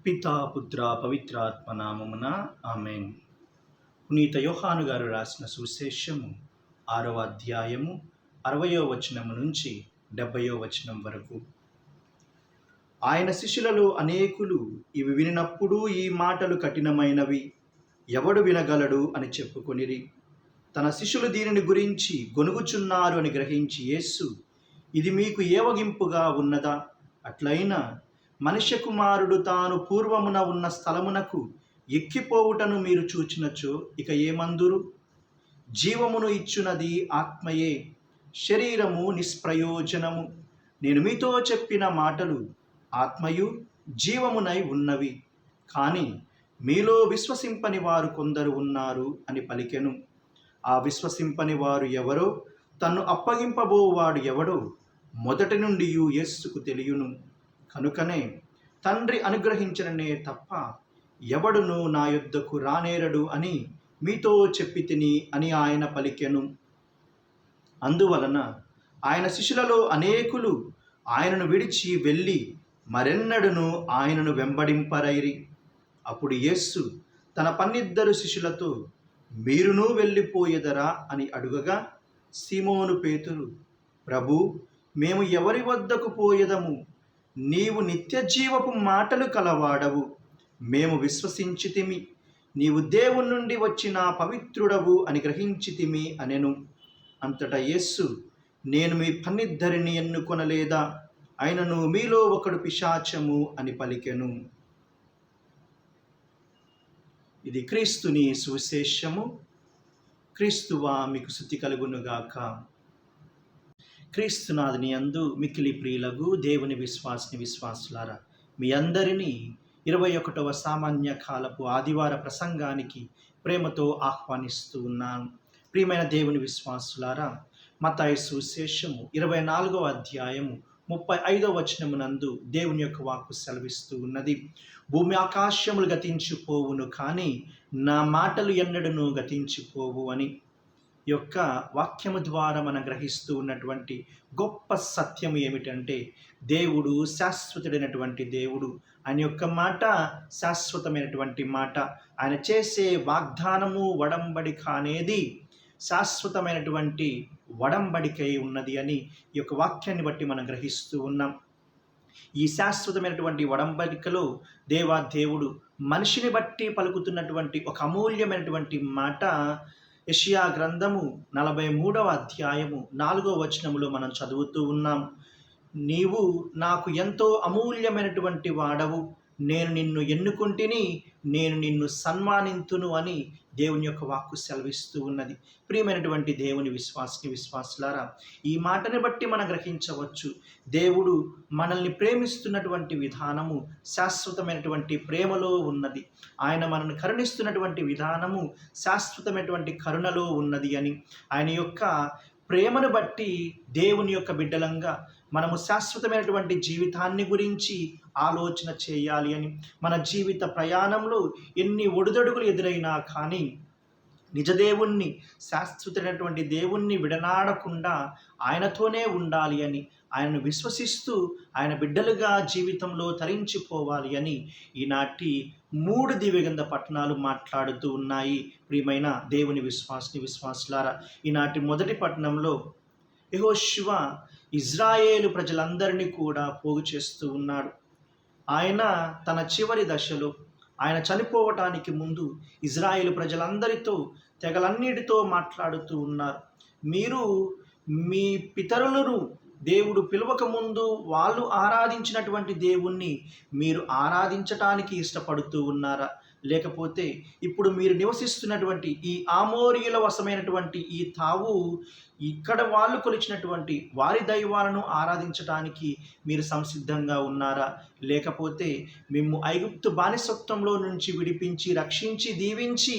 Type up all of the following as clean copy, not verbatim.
పితా పుత్ర పవిత్రాత్మ నామమున ఆమేన్. పునీత యోహాను గారు రాసిన సువిశేషము 6వ అధ్యాయము 60వ వచనము నుంచి 70వ వచనం వరకు. ఆయన శిష్యులలో అనేకులు ఇవి వినినప్పుడు ఈ మాటలు కఠినమైనవి, ఎవడు వినగలడు అని చెప్పుకొనిరి. తన శిష్యులు దీనిని గురించి గొనుగుచున్నారు అని గ్రహించి యేసు, ఇది మీకు ఏవగింపుగా ఉన్నదా? అట్లయినా మనుష్య కుమారుడు తాను పూర్వమున ఉన్న స్థలమునకు ఎక్కిపోవుటను మీరు చూచినచో ఇక ఏమందురు? జీవమును ఇచ్చునది ఆత్మయే, శరీరము నిష్ప్రయోజనము. నేను మీతో చెప్పిన మాటలు ఆత్మయు జీవమునై ఉన్నవి, కానీ మీలో విశ్వసింపని వారు కొందరు ఉన్నారు అని పలికెను. ఆ విశ్వసింపని వారు ఎవరో, తన్ను అప్పగింపబోవాడు ఎవడో మొదటి నుండి యేసుకు తెలియను. కనుకనే తండ్రి అనుగ్రహించననే తప్ప ఎవడును నా యొద్దకు రానేరడు అని మీతో చెప్పి తిని అని ఆయన పలికెను. అందువలన ఆయన శిష్యులలో అనేకులు ఆయనను విడిచి వెళ్ళి మరెన్నడును ఆయనను వెంబడింపరైరి. అప్పుడు యేసు తన 12 శిష్యులతో, మీరును వెళ్ళిపోయేదరా అని అడుగగా, సీమోను పేతురు, ప్రభూ, మేము ఎవరి వద్దకు పోయేదము? నీవు నిత్య జీవపు మాటలు కలవాడవు. మేము విశ్వసించితిమి, నీవు దేవుని నుండి వచ్చిన పవిత్రుడవు అని గ్రహించితిమి అనెను. అంతటా యేసు, నేను మీ 12 ఎన్నుకొనలేదా? అయినను మీలో ఒకడు పిశాచము అని పలికెను. ఇది క్రీస్తుని సువిశేషము. క్రీస్తువా మీకు స్తుతి కలుగునుగాక. క్రీస్తునాథుని యందు మిక్కిలి ప్రియులగు దేవుని విశ్వాసులారా, మీ అందరినీ 21వ సామాన్య కాలపు ఆదివార ప్రసంగానికి ప్రేమతో ఆహ్వానిస్తూ ఉన్నాను. ప్రియమైన దేవుని విశ్వాసులారా, మత్తయి సువిశేషము 24వ అధ్యాయము 35వ వచనమునందు దేవుని యొక్క వాక్కు సెలవిస్తూ ఉన్నది. భూమి ఆకాశములు గతించిపోవును, కానీ నా మాటలు ఎన్నడూను గతించిపోవు అని. యొక్క వాక్యము ద్వారా మనం గ్రహిస్తూ ఉన్నటువంటి గొప్ప సత్యం ఏమిటంటే, దేవుడు శాశ్వతుడైనటువంటి దేవుడు. ఆయన యొక్క మాట శాశ్వతమైనటువంటి మాట. ఆయన చేసే వాగ్దానము, వడంబడిక అనేది శాశ్వతమైనటువంటి వడంబడికై ఉన్నది అని ఈ యొక్క వాక్యాన్ని బట్టి మనం గ్రహిస్తూ ఉన్నాం. ఈ శాశ్వతమైనటువంటి వడంబడికలో దేవుడు మనిషిని బట్టి పలుకుతున్నటువంటి ఒక అమూల్యమైనటువంటి మాట యెషయా గ్రంథము 43వ అధ్యాయము 4వ వచనములో మనం చదువుతూ ఉన్నాం. నీవు నాకు ఎంతో అమూల్యమైనటువంటి వాడవు, నేను నిన్ను ఎన్నుకుంటిని, నేను నిన్ను సన్మానింతును అని దేవుని యొక్క వాక్కు సెలవిస్తూ ఉన్నది. ప్రియమైనటువంటి దేవుని విశ్వాసులారా, ఈ మాటని బట్టి మనం గ్రహించవచ్చు, దేవుడు మనల్ని ప్రేమిస్తున్నటువంటి విధానము శాశ్వతమైనటువంటి ప్రేమలో ఉన్నది. ఆయన మనల్ని కరుణిస్తున్నటువంటి విధానము శాశ్వతమైనటువంటి కరుణలో ఉన్నది అని. ఆయన యొక్క ప్రేమను బట్టి దేవుని యొక్క బిడ్డలంగా మనము శాశ్వతమైనటువంటి జీవితాన్ని గురించి ఆలోచన చేయాలి అని. మన జీవిత ప్రయాణంలో ఎన్ని ఒడిదొడుగులు ఎదురైనా కానీ నిజదేవుణ్ణి, శాశ్వతమైనటువంటి దేవుణ్ణి విడనాడకుండా ఆయనతోనే ఉండాలి అని, ఆయనను విశ్వసిస్తూ ఆయన బిడ్డలుగా జీవితంలో తరించిపోవాలి అని ఈనాటి 3 దివ్యగ్రంథ పట్టణాలు మాట్లాడుతూ ఉన్నాయి. ప్రియమైన దేవుని విశ్వాసులారా, ఈనాటి మొదటి పట్టణంలో యెహోషువ ఇజ్రాయేలు ప్రజలందరినీ కూడా పోగు చేస్తూ ఉన్నాడు. ఆయన తన చివరి దశలో, ఆయన చనిపోవటానికి ముందు ఇజ్రాయేలు ప్రజలందరితో, తెగలన్నిటితో మాట్లాడుతూ ఉన్నారు. మీరు మీ పితరులను దేవుడు పిలవక ముందు వాళ్ళు ఆరాధించినటువంటి దేవుణ్ణి మీరు ఆరాధించటానికి ఇష్టపడుతూ ఉన్నారా? లేకపోతే ఇప్పుడు మీరు నివసిస్తున్నటువంటి ఈ ఆమోరీయుల వశమైనటువంటి ఈ తావు, ఇక్కడ వాళ్ళు కొలిచినటువంటి వారి దైవాలను ఆరాధించటానికి మీరు సంసిద్ధంగా ఉన్నారా? లేకపోతే మేము ఐగుప్తు బానిసత్వంలో నుంచి విడిపించి, రక్షించి, దీవించి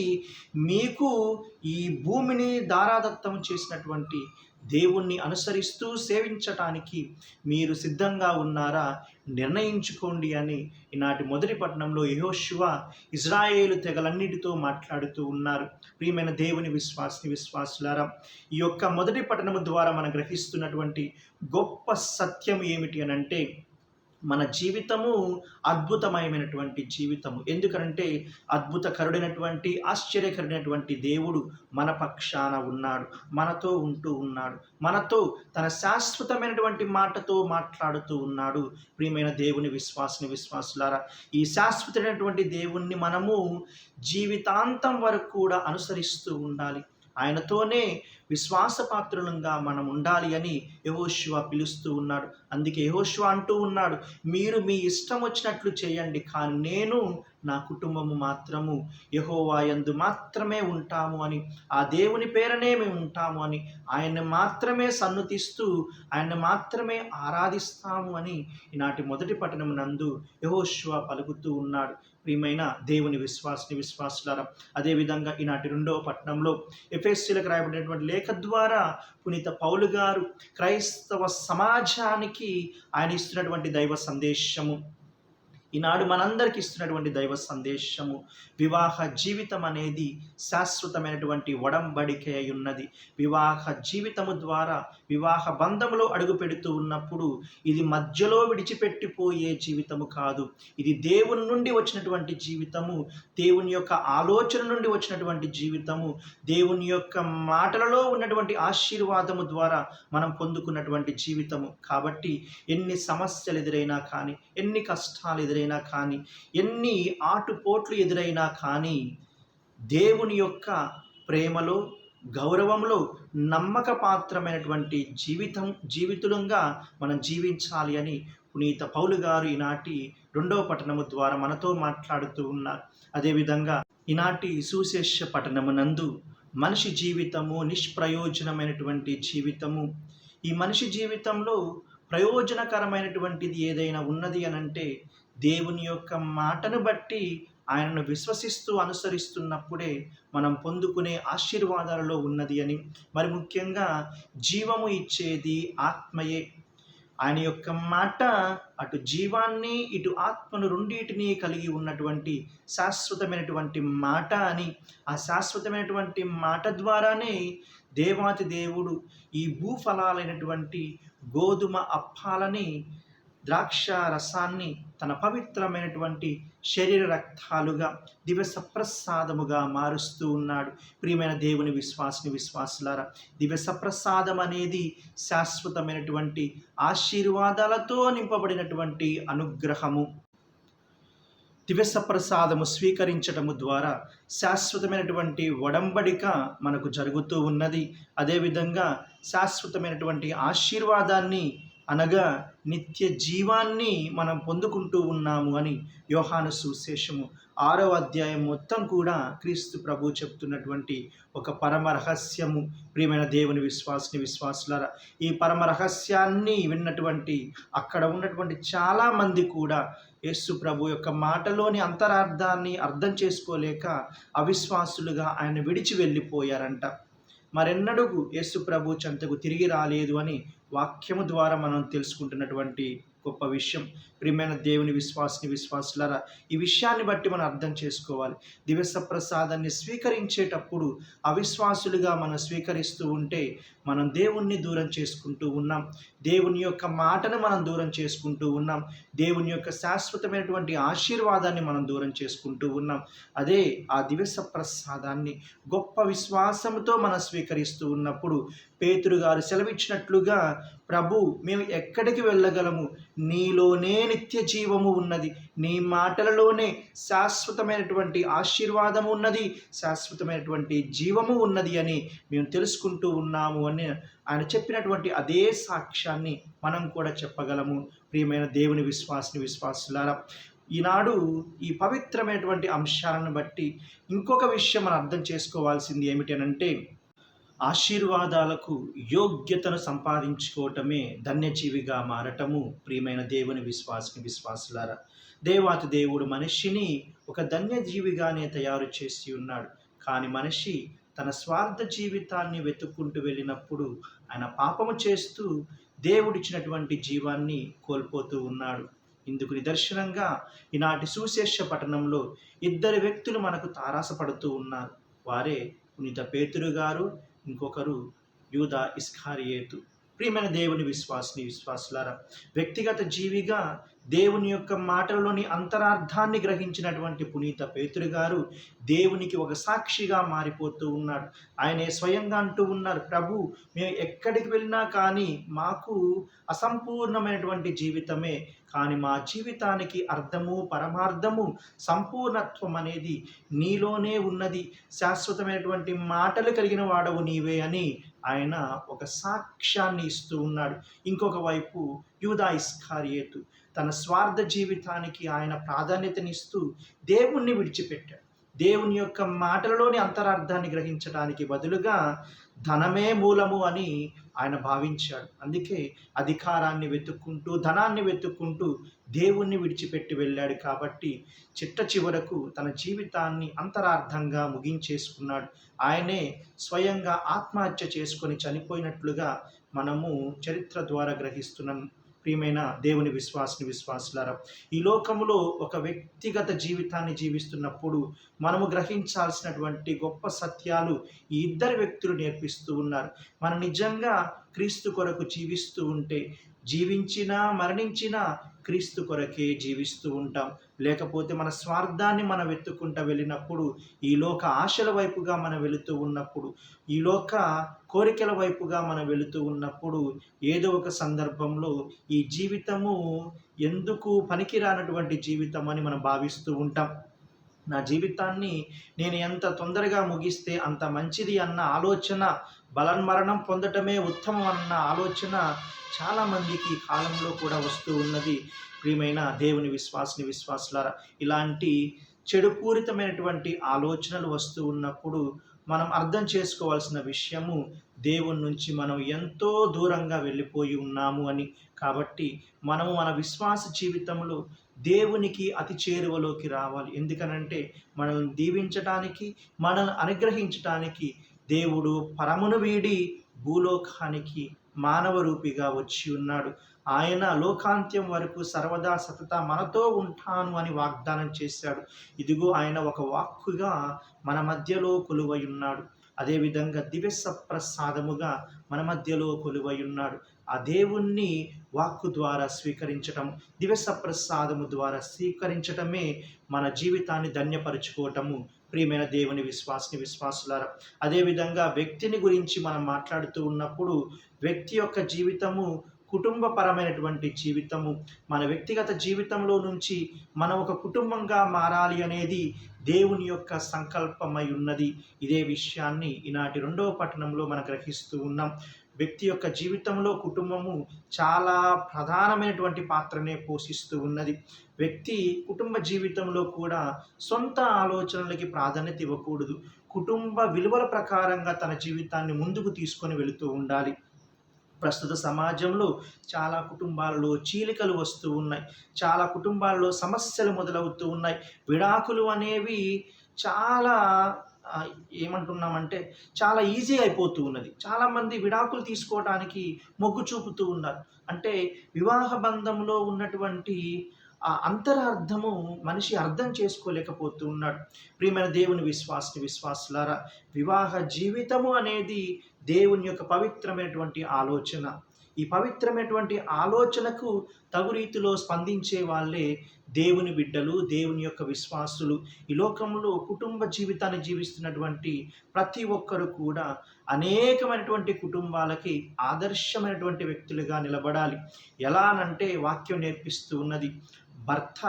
మీకు ఈ భూమిని దారాదత్తం చేసినటువంటి దేవుణ్ణి అనుసరిస్తూ సేవించటానికి మీరు సిద్ధంగా ఉన్నారా? నిర్ణయించుకోండి అని ఈనాటి మొదటి పట్టణంలో యెహోషువ ఇజ్రాయేలు తెగలన్నిటితో మాట్లాడుతూ ఉన్నారు. ప్రియమైన దేవుని విశ్వాసులారా, ఈ యొక్క మొదటి పట్టణము ద్వారా మనం గ్రహిస్తున్నటువంటి గొప్ప సత్యం ఏమిటి అని అంటే, మన జీవితము అద్భుతమయమైనటువంటి జీవితము. ఎందుకనంటే అద్భుతకరుడైనటువంటి, ఆశ్చర్యకరుడైనటువంటి దేవుడు మన పక్షాన ఉన్నాడు. మనతో ఉంటూ ఉన్నాడు. మనతో తన శాశ్వతమైనటువంటి మాటతో మాట్లాడుతూ ఉన్నాడు. ప్రియమైన దేవుని విశ్వాసులారా, ఈ శాశ్వతమైనటువంటి దేవుణ్ణి మనము జీవితాంతం వరకు కూడా అనుసరిస్తూ ఉండాలి. ఆయనతోనే విశ్వాసపాత్రులంగా మనం ఉండాలి అని యెహోషువ పిలుస్తూ ఉన్నాడు. అందుకే యెహోషువ అంటూ ఉన్నాడు, మీరు మీ ఇష్టం వచ్చినట్లు చేయండి, కానీ నేను నా కుటుంబము మాత్రము యెహోవా యందు మాత్రమే ఉంటాము అని, ఆ దేవుని పేరనే మేము ఉంటాము అని, ఆయన్ని మాత్రమే సన్నుతిస్తూ ఆయన్ని మాత్రమే ఆరాధిస్తాము అని ఈనాటి మొదటి పట్టణం నందు యెహోషువ పలుకుతూ ఉన్నాడు. ప్రియమైన దేవుని విశ్వాసులారా, అదేవిధంగా ఈనాటి రెండవ పట్టణంలో ఎఫెసీయులకు రాయబడినటువంటి లేఖ ద్వారా పునీత పౌలు గారు క్రైస్తవ సమాజానికి ఆయన ఇస్తున్నటువంటి దైవ సందేశము, ఈనాడు మనందరికి ఇస్తున్నటువంటి దైవ సందేశము, వివాహ జీవితం అనేది శాశ్వతమైనటువంటి ఒడంబడిక అయి ఉన్నది. వివాహ జీవితము ద్వారా వివాహ బంధములో అడుగు పెడుతూ ఉన్నప్పుడు ఇది మధ్యలో విడిచిపెట్టిపోయే జీవితము కాదు. ఇది దేవుని నుండి వచ్చినటువంటి జీవితము, దేవుని యొక్క ఆలోచన నుండి వచ్చినటువంటి జీవితము, దేవుని యొక్క మాటలలో ఉన్నటువంటి ఆశీర్వాదము ద్వారా మనం పొందుకున్నటువంటి జీవితము. కాబట్టి ఎన్ని సమస్యలు ఎదురైనా కానీ, ఎన్ని కష్టాలు ఎదురైనా కానీ, ఎన్ని ఆటుపోట్లు ఎదురైనా కానీ, దేవుని యొక్క ప్రేమలో, గౌరవంలో నమ్మకపాత్రమైనటువంటి జీవితులంగా మనం జీవించాలి అని పునీత పౌలు గారు ఈనాటి రెండవ పట్టణము ద్వారా మనతో మాట్లాడుతూ ఉన్నారు. అదేవిధంగా ఈనాటి సువిశేష పట్టణమునందు మనిషి జీవితము నిష్ప్రయోజనమైనటువంటి జీవితము. ఈ మనిషి జీవితంలో ప్రయోజనకరమైనటువంటిది ఏదైనా ఉన్నది అనంటే దేవుని యొక్క మాటను బట్టి ఆయనను విశ్వసిస్తూ అనుసరిస్తున్నప్పుడే మనం పొందుకునే ఆశీర్వాదాలలో ఉన్నది అని, మరి ముఖ్యంగా జీవము ఇచ్చేది ఆత్మయే. ఆయన యొక్క మాట అటు జీవాన్ని ఇటు ఆత్మను రెండింటినీ కలిగి ఉన్నటువంటి శాశ్వతమైనటువంటి మాట అని, ఆ శాశ్వతమైనటువంటి మాట ద్వారానే దేవాతి దేవుడు ఈ భూఫలాలైనటువంటి గోధుమ అప్పాలని, ద్రాక్ష రసాన్ని తన పవిత్రమైనటువంటి శరీర రక్తాలుగా దివ్య సప్రసాదముగా మారుస్తూ ఉన్నాడు. ప్రియమైన దేవుని విశ్వాసులారా, దివ్య సప్రసాదం అనేది శాశ్వతమైనటువంటి ఆశీర్వాదాలతో నింపబడినటువంటి అనుగ్రహము. దివ్య సప్రసాదము స్వీకరించటము ద్వారా శాశ్వతమైనటువంటి ఒడంబడిక మనకు జరుగుతూ ఉన్నది. అదేవిధంగా శాశ్వతమైనటువంటి ఆశీర్వాదాన్ని అనగా నిత్య జీవాన్ని మనం పొందుకుంటూ ఉన్నాము అని యోహాను సువిశేషము 6వ అధ్యాయం మొత్తం కూడా క్రీస్తు ప్రభు చెప్తున్నటువంటి ఒక పరమ రహస్యము. ప్రియమైన దేవుని విశ్వాసులారా, ఈ పరమ రహస్యాన్ని విన్నటువంటి అక్కడ ఉన్నటువంటి చాలామంది కూడా యేసు ప్రభు యొక్క మాటలోని అంతరార్థాన్ని అర్థం చేసుకోలేక అవిశ్వాసులుగా ఆయన విడిచి వెళ్ళిపోయారంట. మరెన్నడూ యేసు ప్రభు చెంతకు తిరిగి రాలేదు అని వాక్యము ద్వారా మనం తెలుసుకుంటున్నటువంటి గొప్ప విషయం. ప్రియమైన దేవుని విశ్వాసులారా, ఈ విషయాన్ని బట్టి మనం అర్థం చేసుకోవాలి. దివ్య సప్రసాదాన్ని స్వీకరించేటప్పుడు అవిశ్వాసులుగా మనం స్వీకరిస్తూ ఉంటే మనం దేవుణ్ణి దూరం చేసుకుంటూ ఉన్నాం. దేవుని యొక్క మాటను మనం దూరం చేసుకుంటూ ఉన్నాం. దేవుని యొక్క శాశ్వతమైనటువంటి ఆశీర్వాదాన్ని మనం దూరం చేసుకుంటూ ఉన్నాం. అదే ఆ దివ్య సప్రసాదాన్ని గొప్ప విశ్వాసంతో మనం స్వీకరిస్తూ ఉన్నప్పుడు పేతురు గారు సెలవిచ్చినట్లుగా, ప్రభు, మేము ఎక్కడికి వెళ్ళగలము? నీలోనే నిత్య జీవము ఉన్నది, నీ మాటలలోనే శాశ్వతమైనటువంటి ఆశీర్వాదము ఉన్నది, శాశ్వతమైనటువంటి జీవము ఉన్నది అని మేము తెలుసుకుంటూ ఉన్నాము అని ఆయన చెప్పినటువంటి అదే సాక్ష్యాన్ని మనం కూడా చెప్పగలము. ప్రియమైన దేవుని విశ్వాసులారా, ఈనాడు ఈ పవిత్రమైనటువంటి అంశాలను బట్టి ఇంకొక విషయం మనం అర్థం చేసుకోవాల్సింది ఏమిటనంటే, ఆశీర్వాదాలకు యోగ్యతను సంపాదించుకోవటమే ధన్యజీవిగా మారటము. ప్రియమైన దేవుని విశ్వాసులారా, దేవాతి దేవుడు మనిషిని ఒక ధన్యజీవిగానే తయారు చేసి ఉన్నాడు. కానీ మనిషి తన స్వార్థ జీవితాన్ని వెతుక్కుంటూ వెళ్ళినప్పుడు ఆయన పాపము చేస్తూ దేవుడిచ్చినటువంటి జీవాన్ని కోల్పోతూ ఉన్నాడు. ఇందుకు నిదర్శనంగా ఈనాటి సువిశేష పట్టణంలో 2 వ్యక్తులు మనకు తారాసపడుతూ ఉన్నారు. వారే పునీత పేతురు గారు, ఇంకొకరు యూదా ఇస్కారియేతు. ప్రియమైన దేవుని విశ్వాసులారా, వ్యక్తిగత జీవిగా దేవుని యొక్క మాటల్లోని అంతరార్థాన్ని గ్రహించినటువంటి పునీత పేతురు గారు దేవునికి ఒక సాక్షిగా మారిపోతూ ఉన్నాడు. ఆయనే స్వయంగా అంటూ ఉన్నారు, ప్రభు, మేము ఎక్కడికి వెళ్ళినా కానీ మాకు అసంపూర్ణమైనటువంటి జీవితమే, కానీ మా జీవితానికి అర్థము, పరమార్థము, సంపూర్ణత్వం అనేది నీలోనే ఉన్నది. శాశ్వతమైనటువంటి మాటలు కలిగిన వాడవు నీవే అని ఆయన ఒక సాక్ష్యాన్ని ఇస్తూ ఉన్నాడు. ఇంకొక వైపు యూదా ఇస్కారియోతు తన స్వార్థ జీవితానికి ఆయన ప్రాధాన్యతనిస్తూ దేవుణ్ణి విడిచిపెట్టాడు. దేవుని యొక్క మాటలలోని అంతరార్థాన్ని గ్రహించడానికి బదులుగా ధనమే మూలము అని ఆయన భావించాడు. అందుకే అధికారాన్ని వెతుక్కుంటూ, ధనాన్ని వెతుక్కుంటూ దేవుణ్ణి విడిచిపెట్టి వెళ్ళాడు. కాబట్టి చిట్ట చివరకు తన జీవితాన్ని అంతరార్థంగా ముగించేసుకున్నాడు. ఆయనే స్వయంగా ఆత్మహత్య చేసుకొని చనిపోయినట్లుగా మనము చరిత్ర ద్వారా గ్రహిస్తున్నాం. ప్రియమైన దేవుని విశ్వాసులారా, ఈ లోకములో ఒక వ్యక్తిగత జీవితాన్ని జీవిస్తున్నప్పుడు మనము గ్రహించాల్సినటువంటి గొప్ప సత్యాలు ఈ ఇద్దరు వ్యక్తులు నేర్పిస్తూ ఉన్నారు. మనం నిజంగా క్రీస్తు కొరకు జీవిస్తూ ఉంటే, జీవించినా మరణించినా క్రీస్తు కొరకే జీవిస్తూ ఉంటాం. లేకపోతే మన స్వార్థాన్ని మనం వెతుక్కుంటూ వెళ్ళినప్పుడు, ఈ లోక ఆశల వైపుగా మనం వెళుతూ ఉన్నప్పుడు, ఈ లోక కోరికల వైపుగా మనం వెళుతూ ఉన్నప్పుడు, ఏదో ఒక సందర్భంలో ఈ జీవితము ఎందుకు పనికిరానటువంటి జీవితం అని మనం భావిస్తూ ఉంటాం. నా జీవితాన్ని నేను ఎంత తొందరగా ముగిస్తే అంత మంచిది అన్న ఆలోచన, బలన్మరణం పొందటమే ఉత్తమం అన్న ఆలోచన చాలామందికి ఈ కాలంలో కూడా వస్తూ ఉన్నది. ప్రియమైన దేవుని విశ్వాసులారా, ఇలాంటి చెడుపూరితమైనటువంటి ఆలోచనలు వస్తూ ఉన్నప్పుడు మనం అర్థం చేసుకోవాల్సిన విషయము, దేవుని నుంచి మనం ఎంతో దూరంగా వెళ్ళిపోయి ఉన్నాము అని. కాబట్టి మనము మన విశ్వాస జీవితంలో దేవునికి అతి చేరువలోకి రావాలి. ఎందుకనంటే మనల్ని దీవించటానికి, మనల్ని అనుగ్రహించటానికి దేవుడు పరమును వీడి భూలోకానికి మానవ రూపిగా వచ్చి ఉన్నాడు. ఆయన లోకాంత్యం వరకు సర్వదా సతత మనతో ఉంటాను అని వాగ్దానం చేశాడు. ఇదిగో ఆయన ఒక వాక్కుగా మన మధ్యలో కొలువై ఉన్నాడు. అదేవిధంగా దివ్య సప్రసాదముగా మన మధ్యలో కొలువై ఉన్నాడు. ఆ దేవుణ్ణి వాక్కు ద్వారా స్వీకరించటం, దివ్య సప్రసాదము ద్వారా స్వీకరించటమే మన జీవితాన్ని ధన్యపరుచుకోవటము. ప్రియమైన దేవుని విశ్వాసులారా, అదేవిధంగా వ్యక్తిని గురించి మనం మాట్లాడుతూ ఉన్నప్పుడు, వ్యక్తి యొక్క జీవితము కుటుంబపరమైనటువంటి జీవితము. మన వ్యక్తిగత జీవితంలో నుంచి మనం ఒక కుటుంబంగా మారాలి అనేది దేవుని యొక్క సంకల్పమై ఉన్నది. ఇదే విషయాన్ని ఈనాటి 2వ పట్టణంలో మనం గ్రహిస్తూ ఉన్నాం. వ్యక్తి యొక్క జీవితంలో కుటుంబము చాలా ప్రధానమైనటువంటి పాత్రనే పోషిస్తూ ఉన్నది. వ్యక్తి కుటుంబ జీవితంలో కూడా సొంత ఆలోచనలకి ప్రాధాన్యత ఇవ్వకూడదు. కుటుంబ విలువల ప్రకారంగా తన జీవితాన్ని ముందుకు తీసుకొని వెళుతూ ఉండాలి. ప్రస్తుత సమాజంలో చాలా కుటుంబాలలో చీలికలు వస్తూ ఉన్నాయి. చాలా కుటుంబాల్లో సమస్యలు మొదలవుతూ ఉన్నాయి. విడాకులు అనేవి చాలా ఏమంటున్నామంటే చాలా ఈజీ అయిపోతూ ఉన్నది. చాలామంది విడాకులు తీసుకోవడానికి మొగ్గు చూపుతూ ఉన్నారు. అంటే వివాహ బంధంలో ఉన్నటువంటి ఆ అంతరార్థము మనిషి అర్థం చేసుకోలేకపోతూ ఉన్నాడు. ప్రియమైన దేవుని విశ్వాసులారా, వివాహ జీవితము అనేది దేవుని యొక్క పవిత్రమైనటువంటి ఆలోచన. ఈ పవిత్రమైనటువంటి ఆలోచనకు తగు రీతిలో స్పందించే వాళ్ళే దేవుని బిడ్డలు, దేవుని యొక్క విశ్వాసులు. ఈ లోకంలో కుటుంబ జీవితాన్ని జీవిస్తున్నటువంటి ప్రతి ఒక్కరు కూడా అనేకమైనటువంటి కుటుంబాలకి ఆదర్శమైనటువంటి వ్యక్తులుగా నిలబడాలి. ఎలా అనంటే వాక్యం నేర్పిస్తూ ఉన్నది, భర్త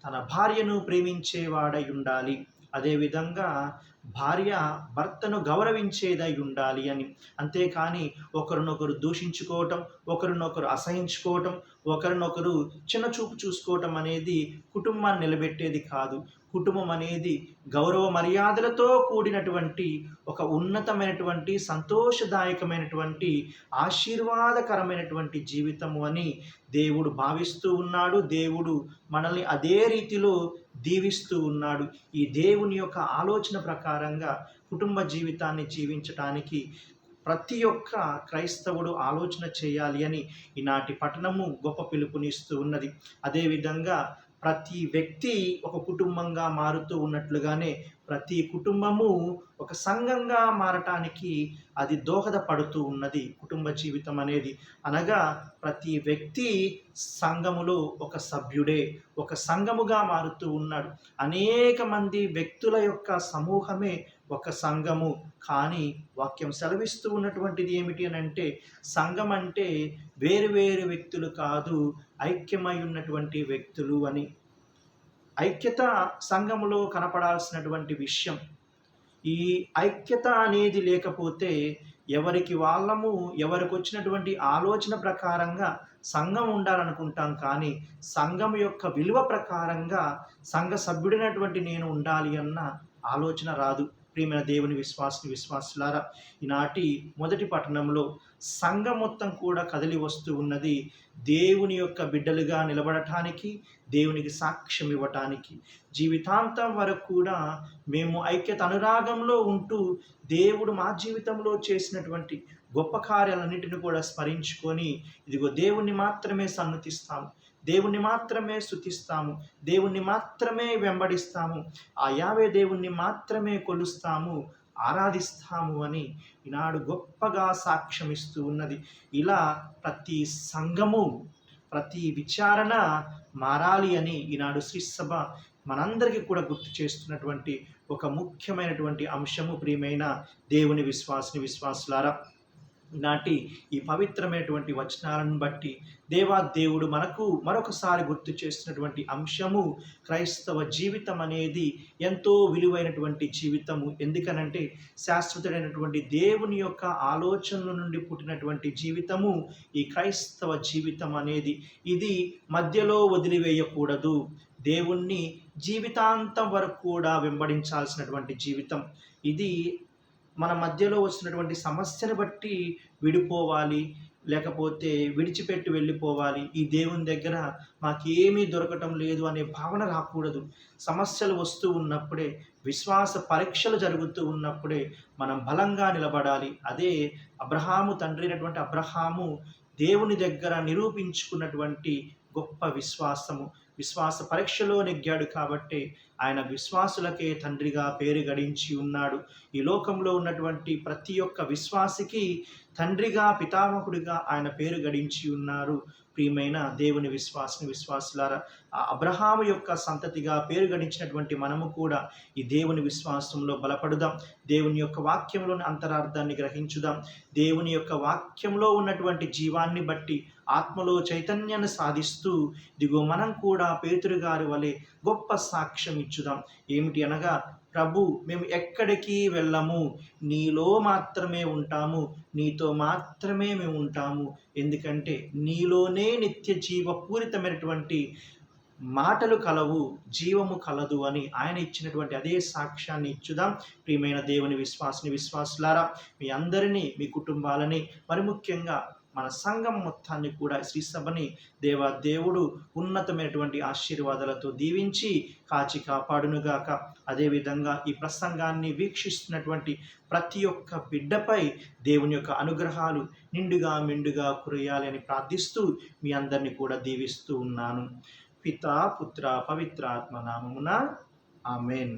తన భార్యను ప్రేమించేవాడై ఉండాలి, అదేవిధంగా భార్య భర్తను గౌరవించేదై ఉండాలి అని. అంతేకాని ఒకరినొకరు దూషించుకోవటం, ఒకరినొకరు అసహించుకోవటం, ఒకరినొకరు చిన్నచూపు చూసుకోవటం అనేది కుటుంబాన్ని నిలబెట్టేది కాదు. కుటుంబం అనేది గౌరవ మర్యాదలతో కూడినటువంటి ఒక ఉన్నతమైనటువంటి, సంతోషదాయకమైనటువంటి, ఆశీర్వాదకరమైనటువంటి జీవితము అని దేవుడు భావిస్తూ ఉన్నాడు. దేవుడు మనల్ని అదే రీతిలో దీవిస్తూ ఉన్నాడు. ఈ దేవుని యొక్క ఆలోచన ప్రకారంగా కుటుంబ జీవితాన్ని జీవించటానికి ప్రతి ఒక్క క్రైస్తవుడు ఆలోచన చేయాలి అని ఈనాటి పట్టణము గొప్ప పిలుపునిస్తూ ఉన్నది. అదేవిధంగా ప్రతి వ్యక్తి ఒక కుటుంబంగా మారుతూ ఉన్నట్లుగానే ప్రతి కుటుంబము ఒక సంఘంగా మారటానికి అది దోహదపడుతూ ఉన్నది. కుటుంబ జీవితం అనేది అనగా ప్రతి వ్యక్తి సంఘములో ఒక సభ్యుడే, ఒక సంఘముగా మారుతూ ఉన్నాడు. అనేక మంది వ్యక్తుల యొక్క సమూహమే ఒక సంఘము. కానీ వాక్యం సెలవిస్తూ ఉన్నటువంటిది ఏమిటి అని అంటే, సంఘం అంటే వేరు వేరు వ్యక్తులు కాదు, ఐక్యమై ఉన్నటువంటి వ్యక్తులు అని. ఐక్యత సంఘములో కనపడాల్సినటువంటి విషయం. ఈ ఐక్యత అనేది లేకపోతే ఎవరికి వాళ్ళము ఎవరికి వచ్చినటువంటి ఆలోచన ప్రకారంగా సంఘం ఉండాలనుకుంటాం. కానీ సంఘం యొక్క విలువ ప్రకారంగా సంఘ సభ్యుడైనటువంటి నేను ఉండాలి అన్న ఆలోచన రాదు. ప్రియమైన దేవుని విశ్వాసులారా, ఈనాటి మొదటి పట్టణంలో సంఘం మొత్తం కూడా కదిలి వస్తూ ఉన్నది దేవుని యొక్క బిడ్డలుగా నిలబడటానికి, దేవునికి సాక్ష్యం ఇవ్వటానికి. జీవితాంతం వరకు కూడా మేము ఐక్యత అనురాగంలో ఉంటూ దేవుడు మా జీవితంలో చేసినటువంటి గొప్ప కార్యాలన్నింటిని కూడా స్మరించుకొని, ఇదిగో దేవుణ్ణి మాత్రమే సన్నతిస్తాము, దేవుణ్ణి మాత్రమే స్తుతిస్తాము, దేవుణ్ణి మాత్రమే వెంబడిస్తాము, ఆ యావే దేవుణ్ణి మాత్రమే కొలుస్తాము, ఆరాధిస్తాము అని ఈనాడు గొప్పగా సాక్ష్యం ఇస్తూ ఉన్నది. ఇలా ప్రతి సంఘము, ప్రతి విచారణ మారాలి అని ఈనాడు శ్రీసభ మనందరికీ కూడా గుర్తు చేస్తున్నటువంటి ఒక ముఖ్యమైనటువంటి అంశము. ప్రియమైన దేవుని విశ్వాసులారా, ఈనాటి ఈ పవిత్రమైనటువంటి వచనాలను బట్టి దేవుడు మనకు మరొకసారి గుర్తు చేస్తున్నటువంటి అంశము, క్రైస్తవ జీవితం అనేది ఎంతో విలువైనటువంటి జీవితము. ఎందుకనంటే శాశ్వతుడైనటువంటి దేవుని యొక్క ఆలోచనల నుండి పుట్టినటువంటి జీవితము ఈ క్రైస్తవ జీవితం అనేది. ఇది మధ్యలో వదిలివేయకూడదు. దేవుణ్ణి జీవితాంతం వరకు కూడా వెంబడించాల్సినటువంటి జీవితం ఇది. మన మధ్యలో వచ్చినటువంటి సమస్యను బట్టి విడిపోవాలి, లేకపోతే విడిచిపెట్టి వెళ్ళిపోవాలి, ఈ దేవుని దగ్గర మాకేమీ దొరకటం లేదు అనే భావన రాకూడదు. సమస్యలు వస్తూ ఉన్నప్పుడే, విశ్వాస పరీక్షలు జరుగుతూ ఉన్నప్పుడే మనం బలంగా నిలబడాలి. అదే తండ్రి అయినటువంటి అబ్రహాము దేవుని దగ్గర నిరూపించుకున్నటువంటి గొప్ప విశ్వాసము. విశ్వాస పరీక్షలో నెగ్గాడు కాబట్టి ఆయన విశ్వాసులకే తండ్రిగా పేరు గడించి ఉన్నాడు. ఈ లోకంలో ఉన్నటువంటి ప్రతి ఒక్క విశ్వాసికి తండ్రిగా, పితామహుడిగా ఆయన పేరు గడించి ఉన్నారు. ప్రియమైన దేవుని విశ్వాసులారా, ఆ అబ్రహాము యొక్క సంతతిగా పేరు గడించినటువంటి మనము కూడా ఈ దేవుని విశ్వాసంలో బలపడుదాం. దేవుని యొక్క వాక్యంలోని అంతరార్థాన్ని గ్రహించుదాం. దేవుని యొక్క వాక్యంలో ఉన్నటువంటి జీవాన్ని బట్టి ఆత్మలో చైతన్యాన్ని సాధిస్తూ ఇదిగో మనం కూడా పేతురు గారి వలె గొప్ప సాక్ష్యం ఇచ్చుదాం. ఏమిటి అనగా, ప్రభు, మేము ఎక్కడికి వెళ్ళము, నీలో మాత్రమే ఉంటాము, నీతో మాత్రమే మేము ఉంటాము. ఎందుకంటే నీలోనే నిత్య జీవపూరితమైనటువంటి మాటలు కలవు, జీవము కలదు అని ఆయన ఇచ్చినటువంటి అదే సాక్ష్యాన్ని ఇచ్చుదాం. ప్రియమైన దేవుని విశ్వాసులారా, మీ అందరినీ, మీ కుటుంబాలని, మరి ముఖ్యంగా మన సంఘం మొత్తాన్ని కూడా, శ్రీ సభని దేవుడు ఉన్నతమైనటువంటి ఆశీర్వాదాలతో దీవించి కాచి కాపాడునుగాక. అదేవిధంగా ఈ ప్రసంగాన్ని వీక్షిస్తున్నటువంటి ప్రతి ఒక్క బిడ్డపై దేవుని యొక్క అనుగ్రహాలు నిండుగా మెండుగా కురియాలి అని ప్రార్థిస్తూ మీ అందరినీ కూడా దీవిస్తూ ఉన్నాను. పితా, పుత్ర, పవిత్రాత్మ నామమున ఆమేన్.